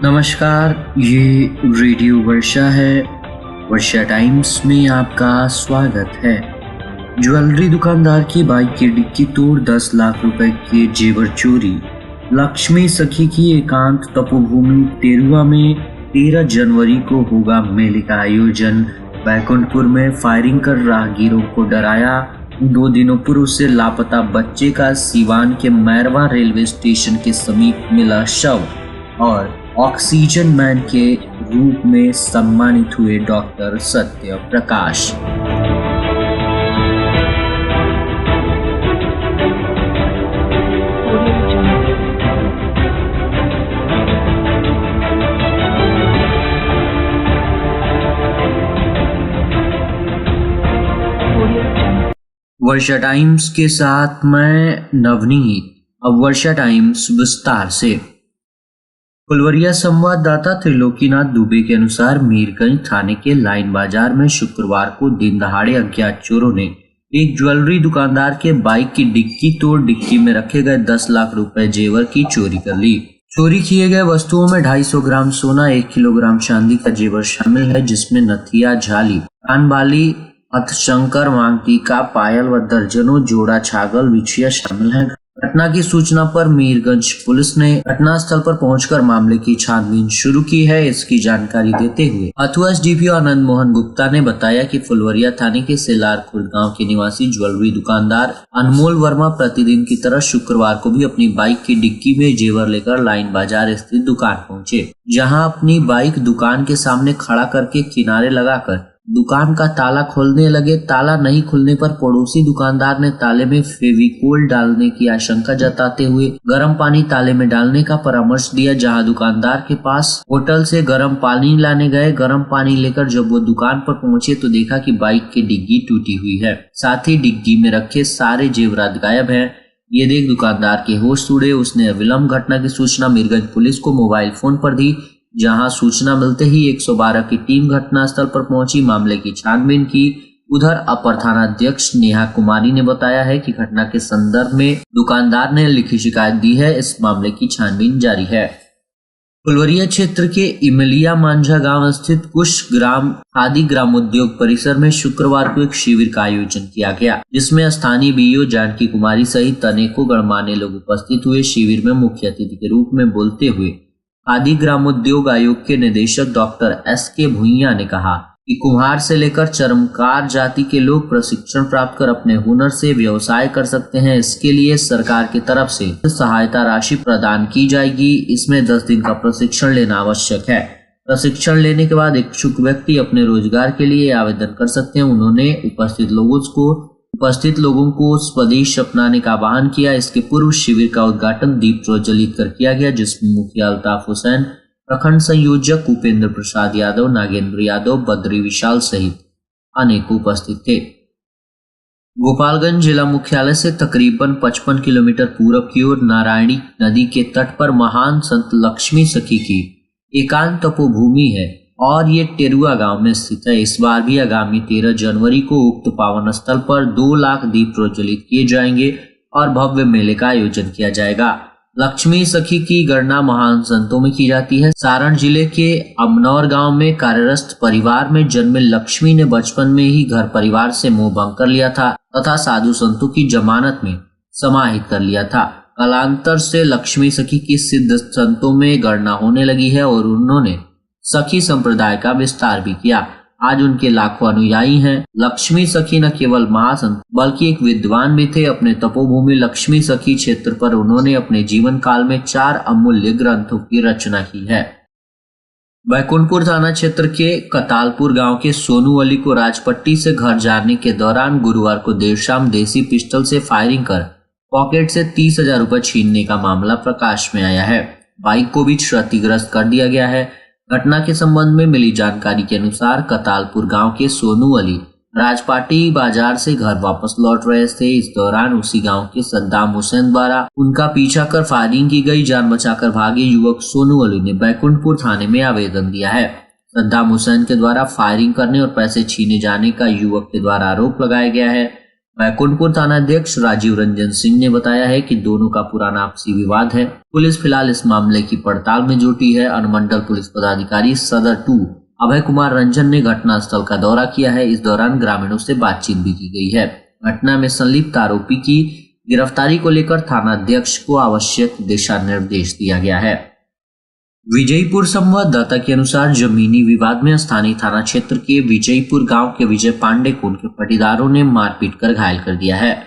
नमस्कार, ये रेडियो वर्षा है। वर्षा टाइम्स में आपका स्वागत है। ज्वेलरी दुकानदार की बाइक की डिक्की तोड़ 10 लाख रुपए के जेवर चोरी। लक्ष्मी सखी की एकांत तपोभूमि टेरुआ में 13 जनवरी को होगा मेले का आयोजन। बैकुंठपुर में फायरिंग कर राहगीरों को डराया। 2 दिनों पूर्व से लापता बच्चे का सीवान के मैरवा रेलवे स्टेशन के समीप मिला शव। और ऑक्सीजन मैन के रूप में सम्मानित हुए डॉक्टर सत्य प्रकाश। वर्षा टाइम्स के साथ मैं नवनीत। अब वर्षा टाइम्स विस्तार से। फुलवरिया संवाददाता त्रिलोकीनाथ दुबे के अनुसार मीरगंज थाने के लाइन बाजार में शुक्रवार को दिन दहाड़े अज्ञात चोरों ने एक ज्वेलरी दुकानदार के बाइक की डिक्की तोड़ डिक्की में रखे गए 10 लाख रुपए जेवर की चोरी कर ली। चोरी किए गए वस्तुओं में 250 ग्राम सोना, 1 किलोग्राम चांदी का जेवर शामिल है, जिसमें नथिया, झाली, कानबाली, हथशंकर, मांगटीका, पायल व दर्जनों जोड़ा छागल बिछिया शामिल है। घटना की सूचना पर मीरगंज पुलिस ने घटनास्थल पर पहुंचकर मामले की छानबीन शुरू की है। इसकी जानकारी देते हुए हथुआ एसडीपीओ आनंद मोहन गुप्ता ने बताया कि फुलवरिया थाने के सेलार खुर्द गांव के निवासी ज्वेलरी दुकानदार अनमोल वर्मा प्रतिदिन की तरह शुक्रवार को भी अपनी बाइक की डिक्की में जेवर लेकर लाइन बाजार स्थित दुकान पहुंचे, जहां अपनी बाइक दुकान के सामने खड़ा करके किनारे लगाकर दुकान का ताला खोलने लगे। ताला नहीं खुलने पर पड़ोसी दुकानदार ने ताले में फेविकोल डालने की आशंका जताते हुए गर्म पानी ताले में डालने का परामर्श दिया, जहां दुकानदार के पास होटल से गर्म पानी लाने गए। गर्म पानी लेकर जब वो दुकान पर पहुंचे तो देखा कि बाइक की डिग्गी टूटी हुई है, साथ ही डिग्गी में रखे सारे जेवरात गायब हैं। ये देख दुकानदार के होश उड़े। उसने अविलंब घटना की सूचना मीरगंज पुलिस को मोबाइल फोन पर दी, जहां सूचना मिलते ही 112 की टीम घटनास्थल पर पहुंची, मामले की छानबीन की। उधर अपर थानाध्यक्ष नेहा कुमारी ने बताया है कि घटना के संदर्भ में दुकानदार ने लिखित शिकायत दी है। इस मामले की छानबीन जारी है। फुलवरिया क्षेत्र के इमलिया मांझा गांव स्थित कुश ग्राम खादी ग्रामोद्योग परिसर में शुक्रवार को एक शिविर का आयोजन किया गया, जिसमें स्थानीय बीईओ जानकी कुमारी सहित अनेकों गणमान्य लोग उपस्थित हुए। शिविर में मुख्य अतिथि के रूप में बोलते हुए खादी ग्रामोद्योग आयोग के निदेशक डॉक्टर एस.के. भुइया ने कहा कि कुम्हार से लेकर चर्मकार जाति के लोग प्रशिक्षण प्राप्त कर अपने हुनर से व्यवसाय कर सकते हैं। इसके लिए सरकार की तरफ से सहायता राशि प्रदान की जाएगी। इसमें 10 दिन का प्रशिक्षण लेना आवश्यक है। प्रशिक्षण लेने के बाद इच्छुक व्यक्ति अपने रोजगार के लिए आवेदन कर सकते हैं। उन्होंने उपस्थित लोगों को स्वदेश अपनाने का आह्वान किया। इसके पूर्व शिविर का उद्घाटन दीप प्रज्वलित कर किया गया, जिसमें मुखिया अल्ताफ हुसैन, प्रखंड संयोजक उपेंद्र प्रसाद यादव, नागेंद्र यादव, बद्री विशाल सहित अनेकों उपस्थित थे। गोपालगंज जिला मुख्यालय से तकरीबन 55 किलोमीटर पूरब की ओर नारायणी नदी के तट पर महान संत लक्ष्मी सखी की एकांत तपोभूमि है और ये टेरुआ गांव में स्थित है। इस बार भी आगामी 13 जनवरी को उक्त पावन स्थल पर 2 लाख दीप प्रज्वलित किए जाएंगे और भव्य मेले का आयोजन किया जाएगा। लक्ष्मी सखी की गणना महान संतों में की जाती है। सारण जिले के अमनौर गांव में कार्यरत परिवार में जन्मे लक्ष्मी ने बचपन में ही घर परिवार से मोह भंग कर लिया था तथा साधु संतों की जमानत में समाहित कर लिया था। कालांतर से लक्ष्मी सखी की सिद्ध संतों में गणना होने लगी है और उन्होंने सखी संप्रदाय का विस्तार भी किया। आज उनके लाखों अनुयायी हैं। लक्ष्मी सखी न केवल महासंत बल्कि एक विद्वान भी थे। अपने तपोभूमि लक्ष्मी सखी क्षेत्र पर उन्होंने अपने जीवन काल में 4 अमूल्य ग्रंथों की रचना की है। बैकुंठपुर थाना क्षेत्र के कतालपुर गांव के सोनू अली को राजपट्टी से घर जाने के दौरान गुरुवार को देर शाम देसी पिस्टल से फायरिंग कर पॉकेट से 30,000 रुपए छीनने का मामला प्रकाश में आया है। बाइक को भी क्षतिग्रस्त कर दिया गया है। घटना के संबंध में मिली जानकारी के अनुसार कतालपुर गांव के सोनू अली राजपाटी बाजार से घर वापस लौट रहे थे। इस दौरान उसी गांव के सद्दाम हुसैन द्वारा उनका पीछा कर फायरिंग की गई। जान बचाकर भागे युवक सोनू अली ने बैकुंठपुर थाने में आवेदन दिया है। सद्दाम हुसैन के द्वारा फायरिंग करने और पैसे छीने जाने का युवक के द्वारा आरोप लगाया गया है। बैकुंठपुर थानाध्यक्ष राजीव रंजन सिंह ने बताया है कि दोनों का पुराना आपसी विवाद है। पुलिस फिलहाल इस मामले की पड़ताल में जुटी है। अनुमंडल पुलिस पदाधिकारी सदर 2 अभय कुमार रंजन ने घटनास्थल का दौरा किया है। इस दौरान ग्रामीणों से बातचीत भी की गई है। घटना में संलिप्त आरोपी की गिरफ्तारी को लेकर थानाध्यक्ष को आवश्यक दिशा निर्देश दिया गया है। विजयपुर संवाददाता के अनुसार जमीनी विवाद में स्थानीय थाना क्षेत्र के विजयपुर गांव के विजय पांडे को उनके पटीदारों ने मारपीट कर घायल कर दिया है।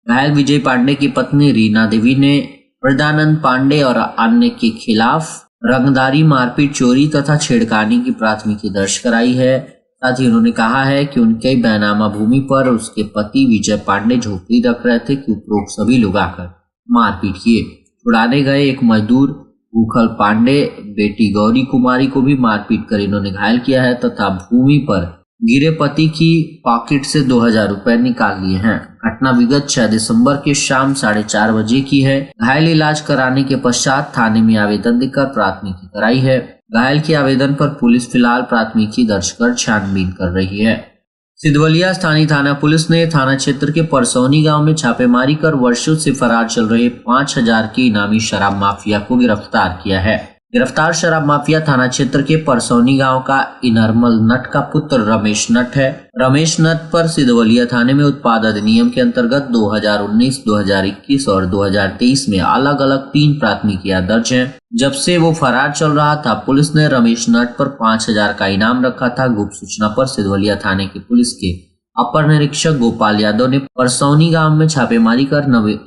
घायल विजय पांडे की पत्नी रीना देवी ने प्रदानंद पांडे और अन्य के खिलाफ रंगदारी, मारपीट, चोरी तथा छेड़खानी की प्राथमिकी दर्ज कराई है। साथ ही उन्होंने कहा है कि उनके बैनामा भूमि पर उसके पति विजय पांडे झोपड़ी रख रहे थे कि उपरोक्त सभी लोग आकर मारपीट किए। छुड़ाने गए एक मजदूर भूखल पांडे बेटी गौरी कुमारी को भी मारपीट कर इन्होंने घायल किया है तथा भूमि पर गिरे पति की पॉकेट से 2000 रुपए निकाल लिए हैं। घटना विगत 6 दिसंबर के शाम 4:30 बजे की है। घायल इलाज कराने के पश्चात थाने में आवेदन देकर प्राथमिकी कराई है। घायल के आवेदन पर पुलिस फिलहाल प्राथमिकी दर्ज कर छानबीन कर रही है। सिधवलिया स्थानीय थाना पुलिस ने थाना क्षेत्र के परसौनी गांव में छापेमारी कर वर्षों से फरार चल रहे 5000 के इनामी शराब माफिया को गिरफ्तार किया है। गिरफ्तार शराब माफिया थाना क्षेत्र के परसौनी गांव का इनरमल नट का पुत्र रमेश नट है। रमेश नट पर सिधवलिया थाने में उत्पाद अधिनियम के अंतर्गत 2019, 2021 और 2023 में अलग अलग 3 प्राथमिकियां दर्ज हैं। जब से वो फरार चल रहा था, पुलिस ने रमेश नट पर 5000 का इनाम रखा था। गुप्त सूचना पर सिधवलिया थाने की पुलिस के अपर निरीक्षक गोपाल यादव ने परसौनी गांव में छापेमारी कर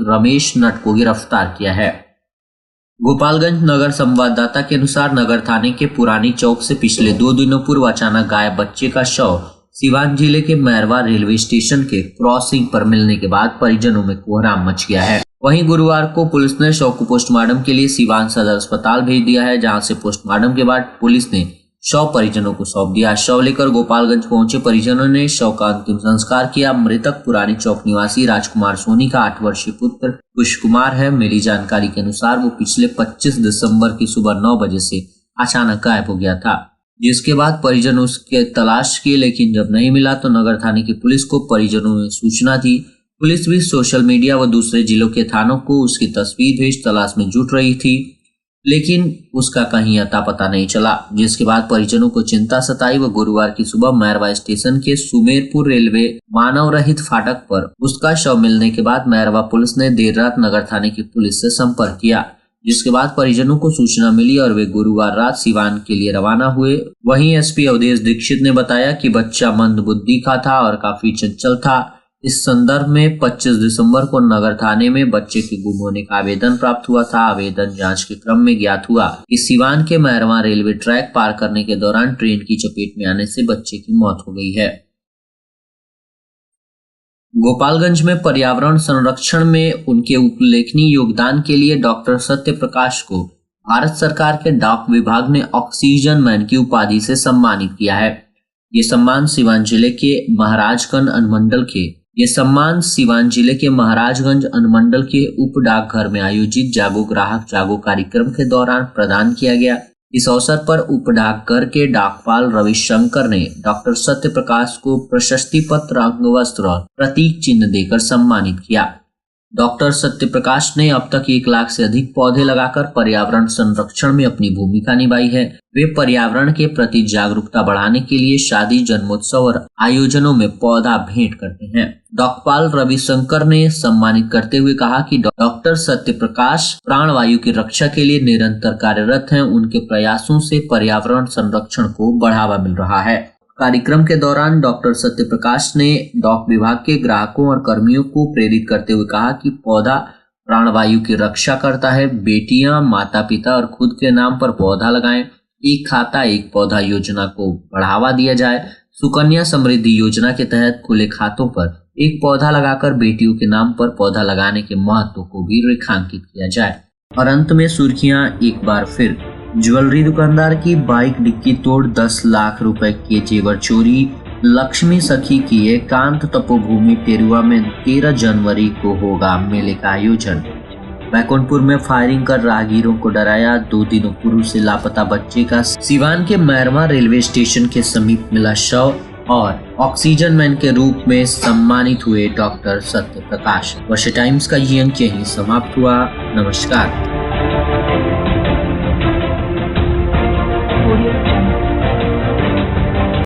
रमेश नट को गिरफ्तार किया है। गोपालगंज नगर संवाददाता के अनुसार नगर थाने के पुरानी चौक से पिछले 2 दिनों पूर्व अचानक गायब बच्चे का शव सिवान जिले के मैरवा रेलवे स्टेशन के क्रॉसिंग पर मिलने के बाद परिजनों में कोहराम मच गया है। वहीं गुरुवार को पुलिस ने शव को पोस्टमार्टम के लिए सिवान सदर अस्पताल भेज दिया है, जहां से पोस्टमार्टम के बाद पुलिस ने शव परिजनों को सौंप दिया। शव लेकर गोपालगंज पहुंचे परिजनों ने शव का अंतिम संस्कार किया। मृतक पुरानी चौक निवासी राजकुमार सोनी का 8 वर्षीय पुत्र पुष्प कुमार है। मिली जानकारी के अनुसार वो पिछले 25 दिसंबर की सुबह 9 बजे से अचानक गायब हो गया था, जिसके बाद परिजन उसके तलाश किए, लेकिन जब नहीं मिला तो नगर थाने की पुलिस को परिजनों ने सूचना दी। पुलिस भी सोशल मीडिया व दूसरे जिलों के थानों को उसकी तस्वीर भेज तलाश में जुट रही थी, लेकिन उसका कहीं अता पता नहीं चला, जिसके बाद परिजनों को चिंता सताई व गुरुवार की सुबह मैरवा स्टेशन के सुमेरपुर रेलवे मानव रहित फाटक पर उसका शव मिलने के बाद मैरवा पुलिस ने देर रात नगर थाने की पुलिस से संपर्क किया, जिसके बाद परिजनों को सूचना मिली और वे गुरुवार रात सिवान के लिए रवाना हुए। वहीं एसपी अवधेश दीक्षित ने बताया कि बच्चा मंदबुद्धि का था और काफी चंचल था। इस संदर्भ में 25 दिसंबर को नगर थाने में बच्चे के गुम होने का आवेदन प्राप्त हुआ था। आवेदन जांच के क्रम में ज्ञात हुआ कि सिवान के मैरवा रेलवे ट्रैक पार करने के दौरान ट्रेन की चपेट में आने से बच्चे की मौत हो गई है। गोपालगंज में पर्यावरण संरक्षण में उनके उल्लेखनीय योगदान के लिए डॉक्टर सत्य प्रकाश को भारत सरकार के डाक विभाग ने ऑक्सीजन मैन की उपाधि से सम्मानित किया है। ये सम्मान सिवान जिले के महाराजगंज अनुमंडल के उप डाकघर में आयोजित जागो ग्राहक जागो कार्यक्रम के दौरान प्रदान किया गया। इस अवसर पर उप डाकघर के डाकपाल रविशंकर ने डॉक्टर सत्य प्रकाश को प्रशस्ति पत्र, अंगवस्त्र और प्रतीक चिन्ह देकर सम्मानित किया। डॉक्टर सत्य प्रकाश ने अब तक 1 लाख से अधिक पौधे लगाकर पर्यावरण संरक्षण में अपनी भूमिका निभाई है। वे पर्यावरण के प्रति जागरूकता बढ़ाने के लिए शादी, जन्मोत्सव और आयोजनों में पौधा भेंट करते हैं। डॉक्टरपाल रविशंकर ने सम्मानित करते हुए कहा कि डॉक्टर सत्य प्रकाश प्राणवायु की रक्षा के लिए निरंतर कार्यरत हैं। उनके प्रयासों से पर्यावरण संरक्षण को बढ़ावा मिल रहा है। कार्यक्रम के दौरान डॉक्टर सत्य प्रकाश ने डाक विभाग के ग्राहकों और कर्मियों को प्रेरित करते हुए कहा कि पौधा प्राणवायु की रक्षा करता है। बेटियां, माता पिता और खुद के नाम पर पौधा लगाएं। एक खाता एक पौधा योजना को बढ़ावा दिया जाए। सुकन्या समृद्धि योजना के तहत खुले खातों पर एक पौधा लगाकर बेटियों के नाम पर पौधा लगाने के महत्व को भी रेखांकित किया जाए। और अंत में सुर्खियां एक बार फिर। ज्वेलरी दुकानदार की बाइक डिक्की तोड़ 10 लाख रुपए के जेवर चोरी। लक्ष्मी सखी की एकांत तपोभूमि टेरुआ में 13 जनवरी को होगा मेले का आयोजन। बैकुंठपुर में फायरिंग कर राहगीरों को डराया। 2 दिनों पूर्व से लापता बच्चे का सिवान के मैरवा रेलवे स्टेशन के समीप मिला शव। और ऑक्सीजन मैन के रूप में सम्मानित हुए डॉक्टर सत्य प्रकाश। वर्षा टाइम्स का ये अंक यहीं समाप्त हुआ। नमस्कार।